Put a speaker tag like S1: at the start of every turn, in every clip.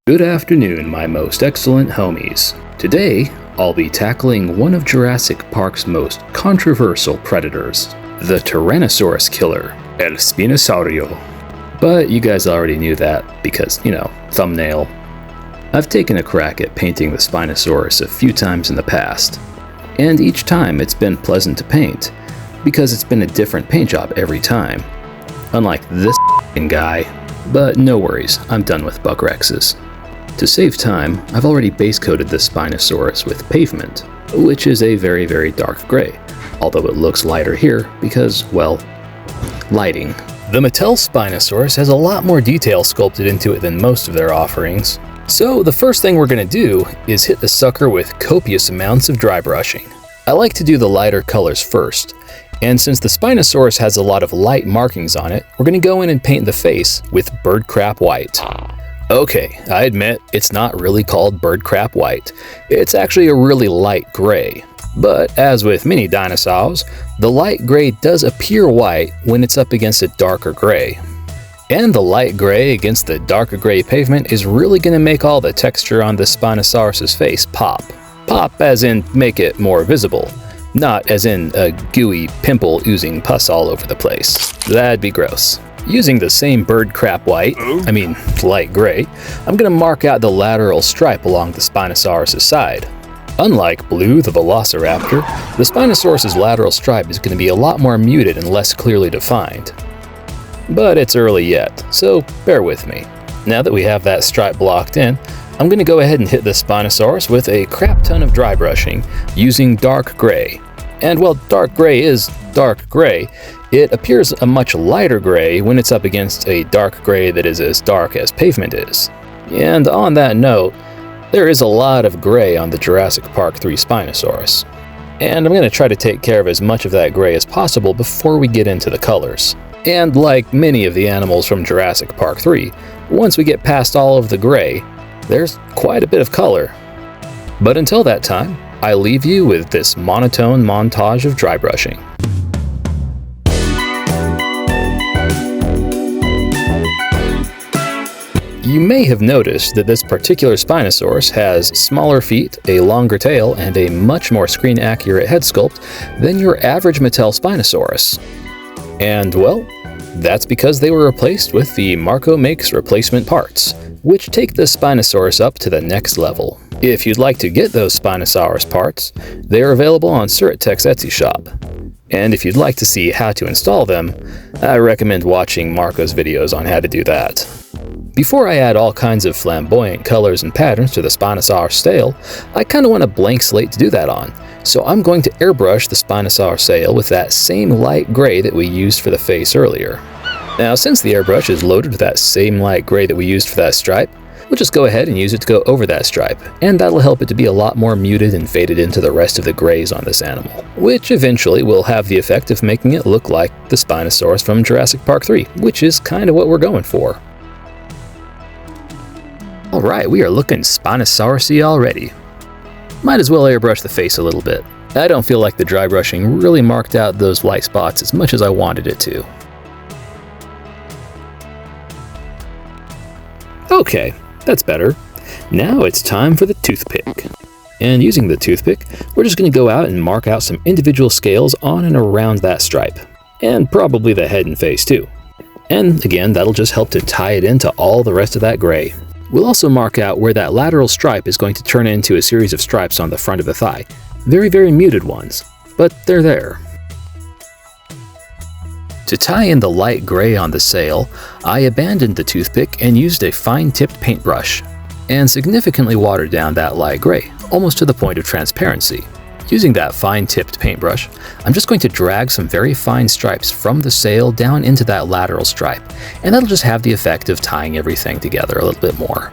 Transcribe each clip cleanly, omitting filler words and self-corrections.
S1: Good afternoon, my most excellent homies. Today, I'll be tackling one of Jurassic Park's most controversial predators, the Tyrannosaurus killer, El Spinosaurio. But you guys already knew that because, thumbnail. I've taken a crack at painting the Spinosaurus a few times in the past, and each time it's been pleasant to paint, because it's been a different paint job every time. Unlike this guy, but no worries, I'm done with Buck Rexes. To save time, I've already base coated the Spinosaurus with pavement, which is a very, very dark gray, although it looks lighter here because, well, lighting. The Mattel Spinosaurus has a lot more detail sculpted into it than most of their offerings, so the first thing we're going to do is hit the sucker with copious amounts of dry brushing. I like to do the lighter colors first, and since the Spinosaurus has a lot of light markings on it, we're going to go in and paint the face with bird crap white. Okay, I admit, it's not really called bird crap white. It's actually a really light gray. But as with many dinosaurs, the light gray does appear white when it's up against a darker gray. And the light gray against the darker gray pavement is really going to make all the texture on the Spinosaurus's face pop. Pop as in make it more visible, not as in a gooey pimple oozing pus all over the place. That'd be gross. Using the same bird crap white, light gray, I'm going to mark out the lateral stripe along the Spinosaurus' side. Unlike Blue the Velociraptor, the Spinosaurus' lateral stripe is going to be a lot more muted and less clearly defined. But it's early yet, so bear with me. Now that we have that stripe blocked in, I'm going to go ahead and hit the Spinosaurus with a crap ton of dry brushing using dark gray. And while dark gray is dark gray, it appears a much lighter gray when it's up against a dark gray that is as dark as pavement is. And on that note, there is a lot of gray on the Jurassic Park 3 Spinosaurus. And I'm going to try to take care of as much of that gray as possible before we get into the colors. And like many of the animals from Jurassic Park 3, once we get past all of the gray, there's quite a bit of color. But until that time, I leave you with this monotone montage of dry brushing. You may have noticed that this particular Spinosaurus has smaller feet, a longer tail, and a much more screen-accurate head sculpt than your average Mattel Spinosaurus. And well, that's because they were replaced with the Marco Makes replacement parts, which take the Spinosaurus up to the next level. If you'd like to get those Spinosaurus parts, they are available on Suratech's Etsy shop. And if you'd like to see how to install them, I recommend watching Marco's videos on how to do that. Before I add all kinds of flamboyant colors and patterns to the Spinosaurus sail, I kinda want a blank slate to do that on, so I'm going to airbrush the Spinosaurus sail with that same light gray that we used for the face earlier. Now, since the airbrush is loaded with that same light gray that we used for that stripe, we'll just go ahead and use it to go over that stripe, and that'll help it to be a lot more muted and faded into the rest of the grays on this animal, which eventually will have the effect of making it look like the Spinosaurus from Jurassic Park 3, which is kind of what we're going for. Alright, we are looking Spinosaurus-y already. Might as well airbrush the face a little bit. I don't feel like the dry brushing really marked out those light spots as much as I wanted it to. Okay, that's better. Now it's time for the toothpick. And using the toothpick, we're just going to go out and mark out some individual scales on and around that stripe. And probably the head and face too. And again, that'll just help to tie it into all the rest of that gray. We'll also mark out where that lateral stripe is going to turn into a series of stripes on the front of the thigh. Very, very muted ones, but they're there. To tie in the light gray on the sail, I abandoned the toothpick and used a fine-tipped paintbrush, and significantly watered down that light gray, almost to the point of transparency. Using that fine-tipped paintbrush, I'm just going to drag some very fine stripes from the sail down into that lateral stripe, and that'll just have the effect of tying everything together a little bit more.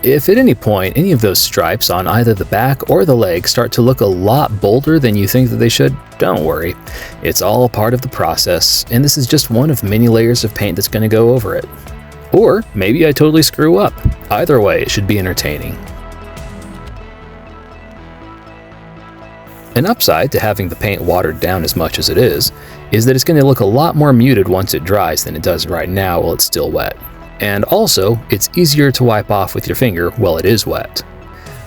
S1: If at any point any of those stripes on either the back or the leg start to look a lot bolder than you think that they should, don't worry. It's all part of the process, and this is just one of many layers of paint that's going to go over it. Or maybe I totally screw up. Either way, it should be entertaining. An upside to having the paint watered down as much as it is is that it's going to look a lot more muted once it dries than it does right now while it's still wet. And also, it's easier to wipe off with your finger while it is wet.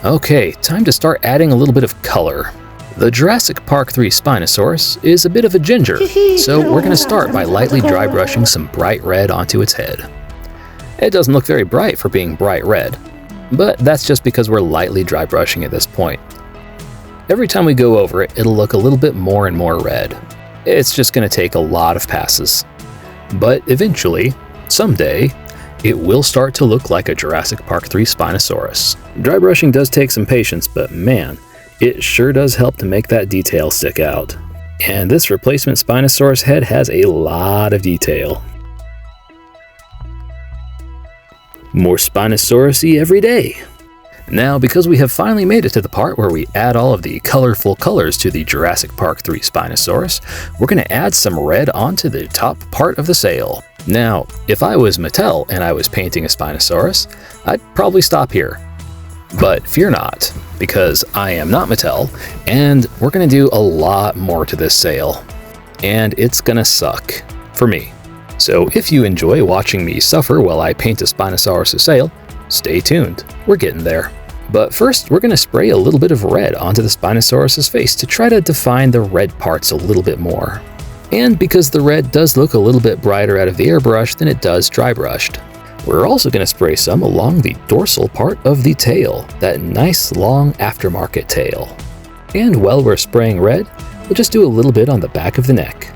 S1: Okay, time to start adding a little bit of color. The Jurassic Park 3 Spinosaurus is a bit of a ginger, so we're going to start by lightly dry brushing some bright red onto its head. It doesn't look very bright for being bright red, but that's just because we're lightly dry brushing at this point. Every time we go over it, it'll look a little bit more and more red. It's just going to take a lot of passes. But eventually, someday, it will start to look like a Jurassic Park 3 Spinosaurus. Dry brushing does take some patience, but man, it sure does help to make that detail stick out. And this replacement Spinosaurus head has a lot of detail. More Spinosaurus-y every day. Now, because we have finally made it to the part where we add all of the colorful colors to the Jurassic Park 3 Spinosaurus, we're going to add some red onto the top part of the sail. Now, if I was Mattel and I was painting a Spinosaurus, I'd probably stop here. But fear not, because I am not Mattel, and we're going to do a lot more to this sail. And it's going to suck. For me. So if you enjoy watching me suffer while I paint a Spinosaurus sail, stay tuned, we're getting there. But first, we're going to spray a little bit of red onto the Spinosaurus's face to try to define the red parts a little bit more. And because the red does look a little bit brighter out of the airbrush than it does dry brushed. We're also going to spray some along the dorsal part of the tail, that nice long aftermarket tail. And while we're spraying red, we'll just do a little bit on the back of the neck.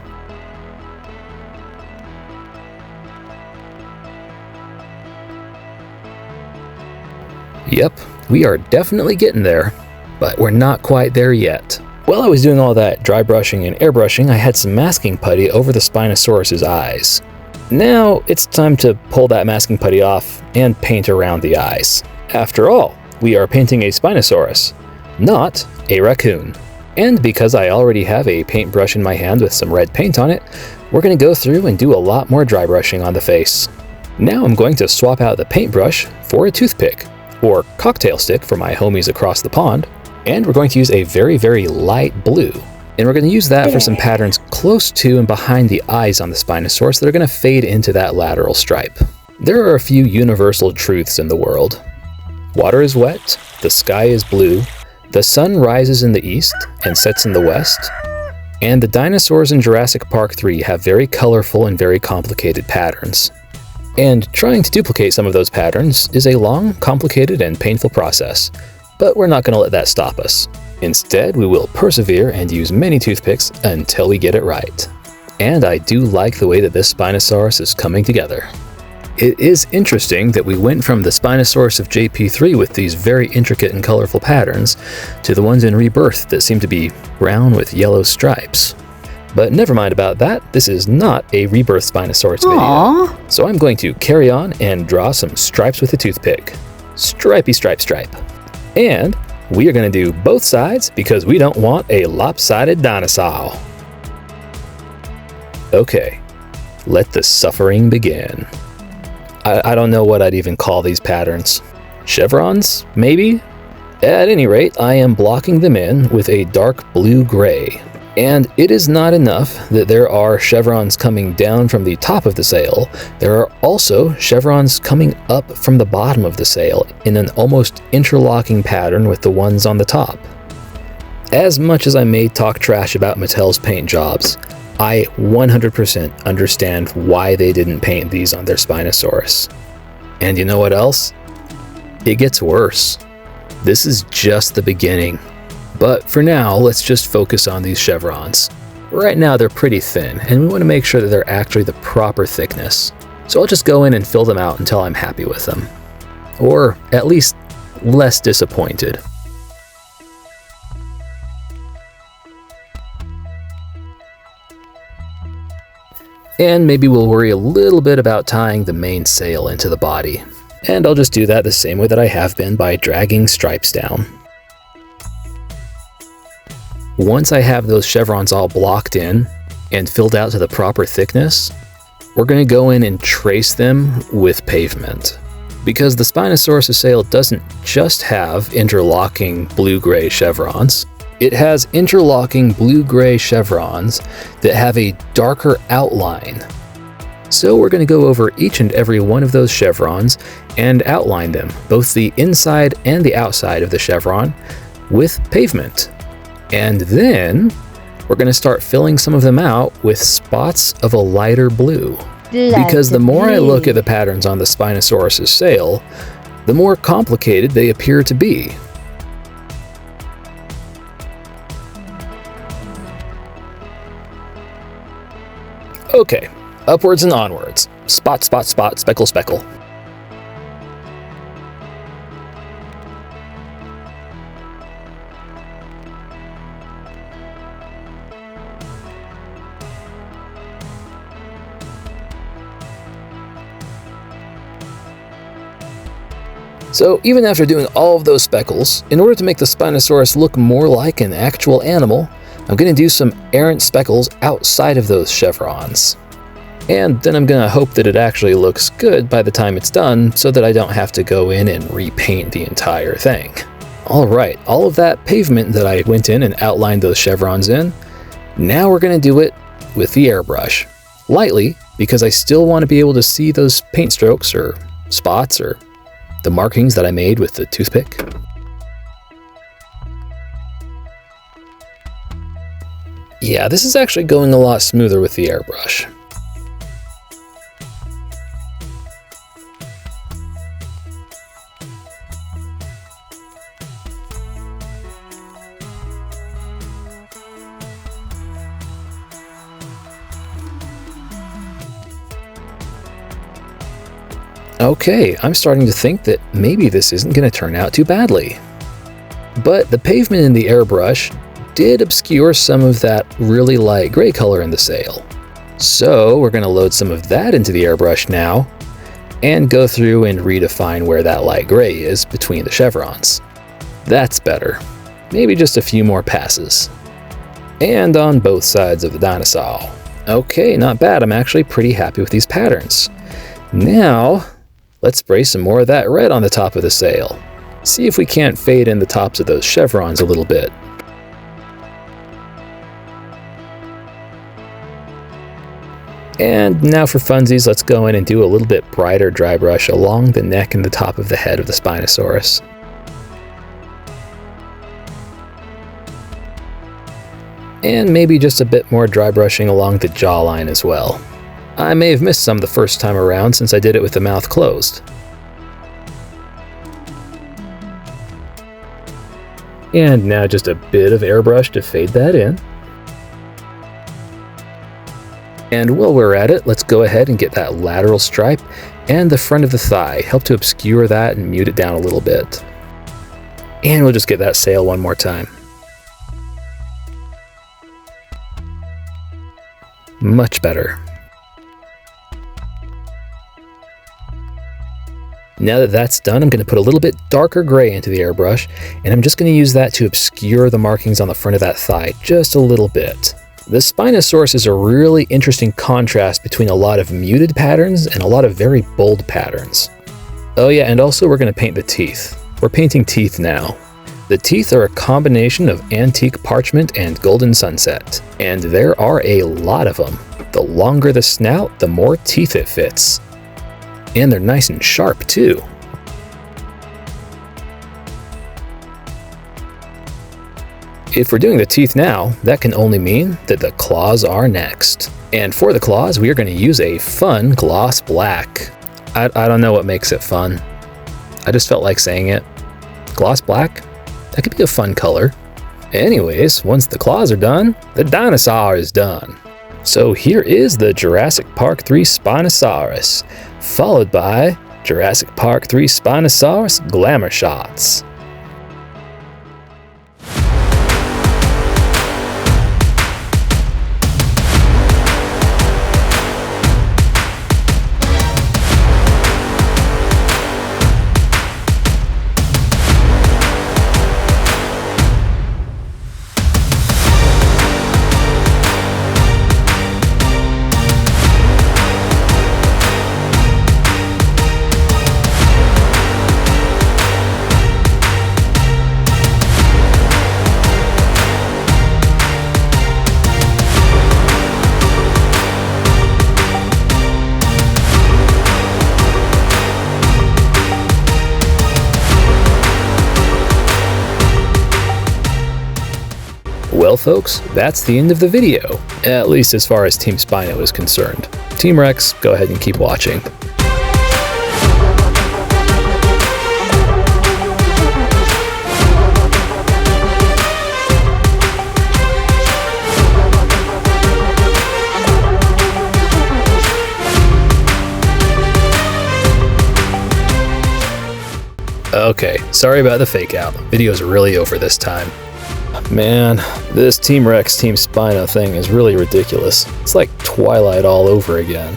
S1: Yep, we are definitely getting there, but we're not quite there yet. While I was doing all that dry brushing and airbrushing, I had some masking putty over the Spinosaurus's eyes. Now it's time to pull that masking putty off and paint around the eyes. After all, we are painting a Spinosaurus, not a raccoon. And because I already have a paintbrush in my hand with some red paint on it, we're going to go through and do a lot more dry brushing on the face. Now I'm going to swap out the paintbrush for a toothpick, or cocktail stick for my homies across the pond, and we're going to use a very, very light blue. And we're going to use that for some patterns close to and behind the eyes on the Spinosaurus that are going to fade into that lateral stripe. There are a few universal truths in the world. Water is wet, the sky is blue, the sun rises in the east and sets in the west, and the dinosaurs in Jurassic Park 3 have very colorful and very complicated patterns. And trying to duplicate some of those patterns is a long, complicated, and painful process, but we're not going to let that stop us. Instead, we will persevere and use many toothpicks until we get it right. And I do like the way that this Spinosaurus is coming together. It is interesting that we went from the Spinosaurus of JP3 with these very intricate and colorful patterns to the ones in Rebirth that seem to be brown with yellow stripes. But never mind about that, this is not a Rebirth Spinosaurus video. So I'm going to carry on and draw some stripes with a toothpick. Stripey stripe stripe. And we are going to do both sides because we don't want a lopsided dinosaur. Okay, let the suffering begin. I don't know what I'd even call these patterns. Chevrons, maybe? At any rate, I am blocking them in with a dark blue-gray. And it is not enough that there are chevrons coming down from the top of the sail, there are also chevrons coming up from the bottom of the sail in an almost interlocking pattern with the ones on the top. As much as I may talk trash about Mattel's paint jobs, I 100% understand why they didn't paint these on their Spinosaurus. And you know what else? It gets worse. This is just the beginning. But for now, let's just focus on these chevrons. Right now they're pretty thin, and we want to make sure that they're actually the proper thickness. So I'll just go in and fill them out until I'm happy with them. Or at least less disappointed. And maybe we'll worry a little bit about tying the main sail into the body. And I'll just do that the same way that I have been by dragging stripes down. Once I have those chevrons all blocked in and filled out to the proper thickness, we're going to go in and trace them with pavement. Because the Spinosaurus sail doesn't just have interlocking blue-gray chevrons, It has interlocking blue-gray chevrons that have a darker outline. So we're going to go over each and every one of those chevrons and outline them, both the inside and the outside of the chevron, with pavement. And then we're going to start filling some of them out with spots of a lighter blue. Because the more I look at the patterns on the Spinosaurus' sail, the more complicated they appear to be. Okay, upwards and onwards. Spot, spot, spot, speckle, speckle. So even after doing all of those speckles, in order to make the Spinosaurus look more like an actual animal, I'm going to do some errant speckles outside of those chevrons. And then I'm going to hope that it actually looks good by the time it's done so that I don't have to go in and repaint the entire thing. Alright, all of that pavement that I went in and outlined those chevrons in, now we're going to do it with the airbrush. Lightly, because I still want to be able to see those paint strokes or spots or the markings that I made with the toothpick. Yeah, this is actually going a lot smoother with the airbrush. Okay, I'm starting to think that maybe this isn't going to turn out too badly. But the pavement in the airbrush did obscure some of that really light gray color in the sail. So we're going to load some of that into the airbrush now and go through and redefine where that light gray is between the chevrons. That's better. Maybe just a few more passes. And on both sides of the dinosaur. Okay, not bad. I'm actually pretty happy with these patterns. Now, let's spray some more of that red on the top of the sail. See if we can't fade in the tops of those chevrons a little bit. And now for funsies, let's go in and do a little bit brighter dry brush along the neck and the top of the head of the Spinosaurus. And maybe just a bit more dry brushing along the jawline as well. I may have missed some the first time around since I did it with the mouth closed. And now just a bit of airbrush to fade that in. And while we're at it, let's go ahead and get that lateral stripe and the front of the thigh. Help to obscure that and mute it down a little bit. And we'll just get that sail one more time. Much better. Now that that's done, I'm going to put a little bit darker gray into the airbrush, and I'm just going to use that to obscure the markings on the front of that thigh just a little bit. The Spinosaurus is a really interesting contrast between a lot of muted patterns and a lot of very bold patterns. Oh yeah, and also we're going to paint the teeth. We're painting teeth now. The teeth are a combination of antique parchment and golden sunset, and there are a lot of them. The longer the snout, the more teeth it fits. And they're nice and sharp too. If we're doing the teeth now, that can only mean that the claws are next. And for the claws, we are going to use a fun gloss black. I don't know what makes it fun. I just felt like saying it. Gloss black? That could be a fun color. Anyways, once the claws are done, the dinosaur is done. So here is the Jurassic Park 3 Spinosaurus, followed by Jurassic Park 3 Spinosaurus Glamour Shots. folks, that's the end of the video, at least as far as Team Spino is concerned. Team Rex, go ahead and keep watching. Okay, sorry about the fake out. Video's really over this time. Man, this Team Rex, Team Spino thing is really ridiculous. It's like Twilight all over again.